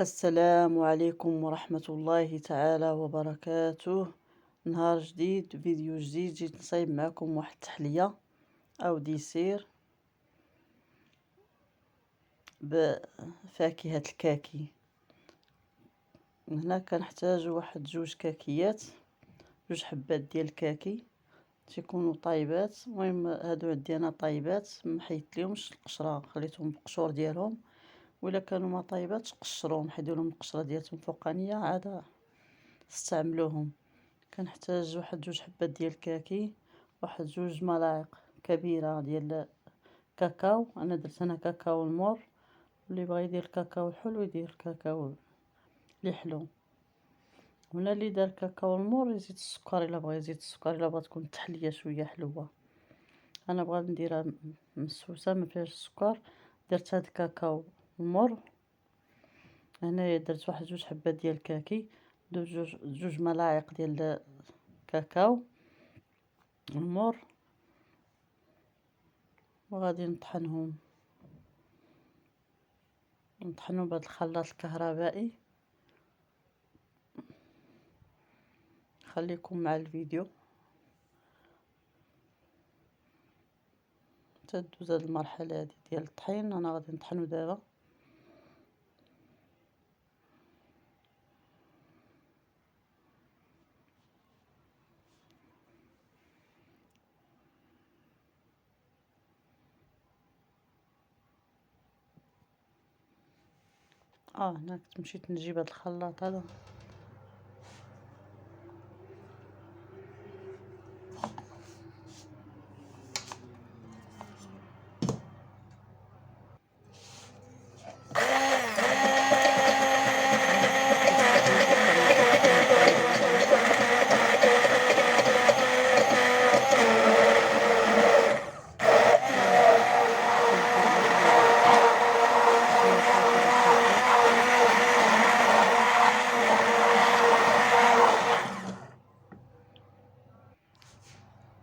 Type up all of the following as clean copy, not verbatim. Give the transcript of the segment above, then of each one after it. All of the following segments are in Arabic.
السلام عليكم ورحمة الله تعالى وبركاته. نهار جديد، فيديو جديد. جيت نصايب معكم واحد التحلية أو ديسير بفاكهة الكاكي. هنا كنحتاج واحد 2 كاكيات، 2 حبات ديال الكاكي تيكونوا طايبات. المهم هادو عندي انا طايبات، محيت ليهمش القشرة، خليتهم بالقشور ديالهم. وإلا كانوا ما طايباتش قشروهم، حيدوا لهم القشرة ديالهم فوقانية عاد استعملوهم. كنحتاج واحد 2 حبات ديال الكاكي، واحد 2 ملاعق كبيرة ديال كاكاو. انا درت كاكاو المور، اللي بغى يدير كاكاو الحلو يدير كاكاو اللي حلو، ولا اللي دار كاكاو المور يزيد السكر الا بغى يزيد السكر الا بغات تكون التحليه شويه حلوه. انا بغيت نديرها مسوسه ما فيهاش السكر، درت هاد الكاكاو المور. هنايا درت واحد 2 حبات ديال الكاكي، درت 2 ملاعق ديال كاكاو المور، وغادي نطحنهم بهذا الخلاط الكهربائي. خليكم مع الفيديو تدوز هاد المرحله هادي ديال الطحين. انا غادي نطحنو دابا. هنا كنت مشيت نجيب هاد الخلاط هذا.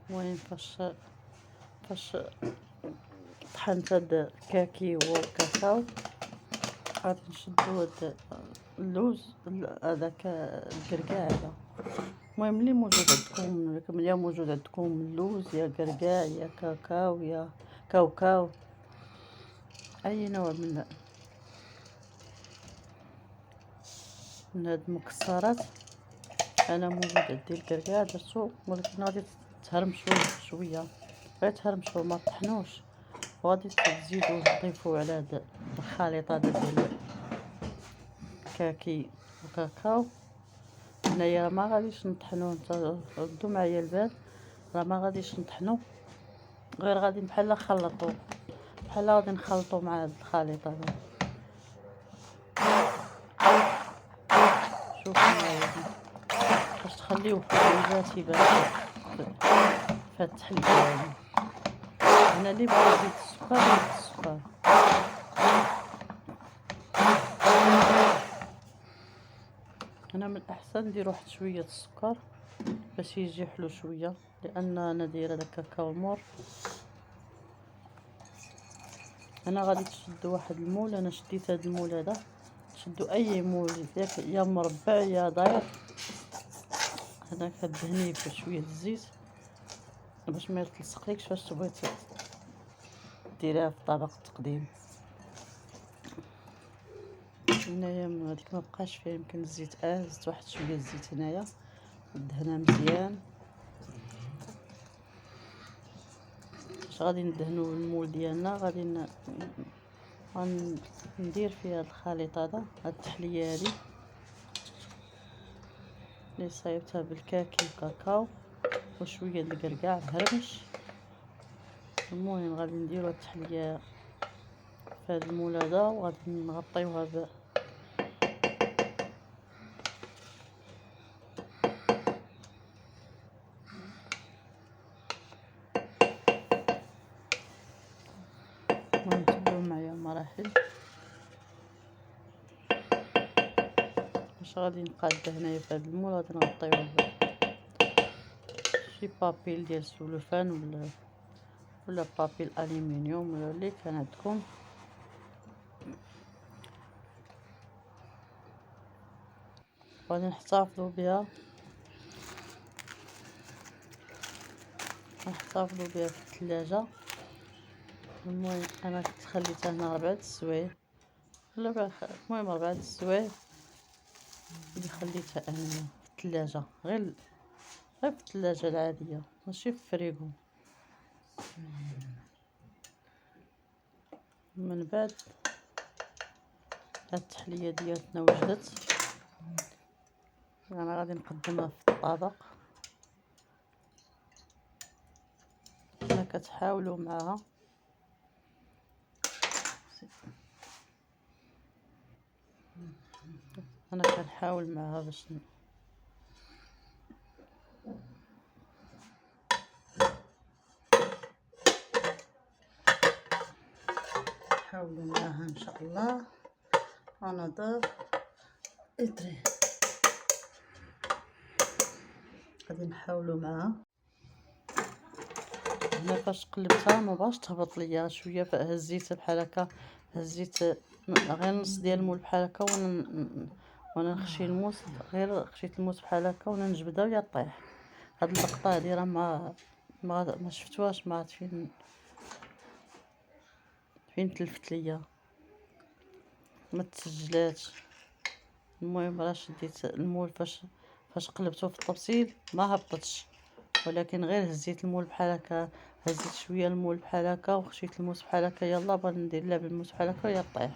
المهم فاش طحنت هاد الكاكي والكاكاو، غادي نشدو هاد اللوز هذاك الكركاع هذا. المهم اللي موجود عندكم، يا موجود عندكم اللوز يا كركاع يا كاكاو يا كاوكاو، اي نوع من هاد المكسرات. انا موجود عندي الكركاع درتو، ولكن غادي تهرمشوه شويه، غير تهرمشوه ما طحنوش، وغادي تزيدو تضيفو على هاد الخليط هذا ديال الكاكي وكاكاو. هنايا ما غاديش نطحنو، نتا ردوا معايا البال، راه ما غاديش نطحنو، غير غادي بحال غادي نخلطو مع هاد الخليط هذا. شوفوا معايا باش تخليوه حبيبات يبان في التحليه هذه. هنا اللي بغى يزيد السكر يزيد السكر. هنا من الاحسن ندير واحد شويه السكر باش يجي حلو شويه، لان انا دايره داك الكاكاو مور. انا غادي تشدوا واحد المول، انا شديت هذا المول هذا، تشدوا اي مول يا مربع يا داير. هنا كدهنيه بشويه الزيت باش ما يتلصقلكش فاش تبغي ديريها في طبق التقديم. هنايا هذيك ما بقاش فيها يمكن الزيت، زدت واحد شويه الزيت هنايا، دهنها مزيان. باش غادي ندهنو المول ديالنا، غندير فيها هاد الخليط هذا، هاد التحليه هذه اللي صايبتها بالكاكي والكاكاو وشويه د الكركاع مهرمش. المهم غادي نديرو هاد التحليه في هاد المول هذا، وغادي نغطيوها المهم تبعوا معايا المراحل. واش غادي نقاد هنايا في هاد المول، غادي نغطيوه شي بابيل ديال السلوفان ولا بابيل الومنيوم ولا اللي كان عندكم. وغادي نحتفظوا بها في الثلاجة. المهم انا كنت خليتها هنا 4 السوايع ولا المهم 4 السوايع اللي خليتها انا في الثلاجة، غير في الثلاجة العادية ماشي في الفريغو. من بعد هاد التحلية ديالتنا وجدت، انا غادي نقدمها في الطبق. انا كتحاولوا معها انا كنحاول معها باش نحاولوا معها ان شاء الله. انا ضاف ادري غادي نحاولوا معها. هنا فاش قلبتها ما بغاش تهبط ليا شويه، فهزيتها بحال هكا، هزيت غير نص ديال المول بحال هكا، وانا نخشي الموس، غير خشيت الموس بحال هكا وانا نجبدها وهي طيح. هاد اللقطه هادي راه ما شفتوهاش، ما عرفت فين تلفت ليا، ما تسجلاتش. المهم راه شديت المول فاش قلبته في الطبسيل ما هبطتش، ولكن غير هزيت المول بحال هكا، هزيت شويه المول بحال هكا وخشيت الموس بحال هكا، يلا بغيت ندير لها بالموس بحال هكا وهي طيح.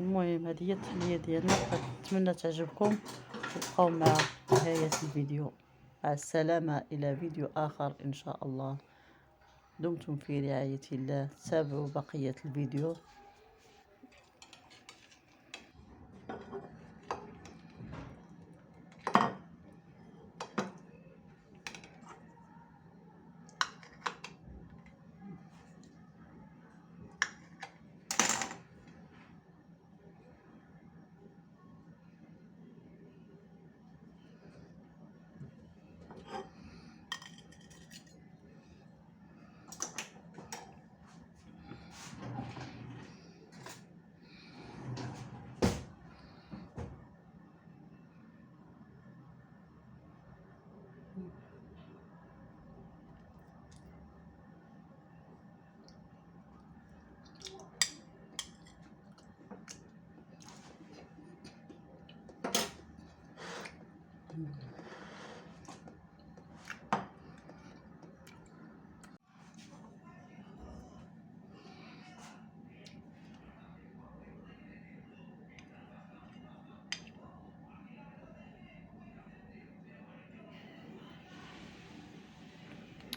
المهم هذه هي التحليه ديالنا، نتمنى تعجبكم وتبقاو مع نهايه الفيديو. مع السلامه، الى فيديو اخر ان شاء الله. دمتم في رعايه الله، تابعوا بقيه الفيديو.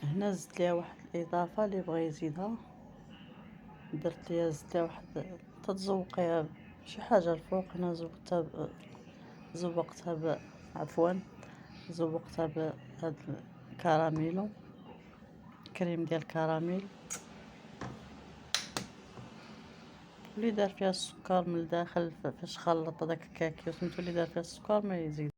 هنا زدت ليها واحد الاضافه اللي بغى يزيدها، درت ليها زدت ليها واحد تتزوقيها شي حاجه الفوق. هنا زوقتها عفوا زوقتها بهاد الكراميلو، كريم ديال الكراميل اللي دار فيها السكر من الداخل. فاش خلط هذاك الكاكيو سميتو اللي دار فيها السكر ما يزيد.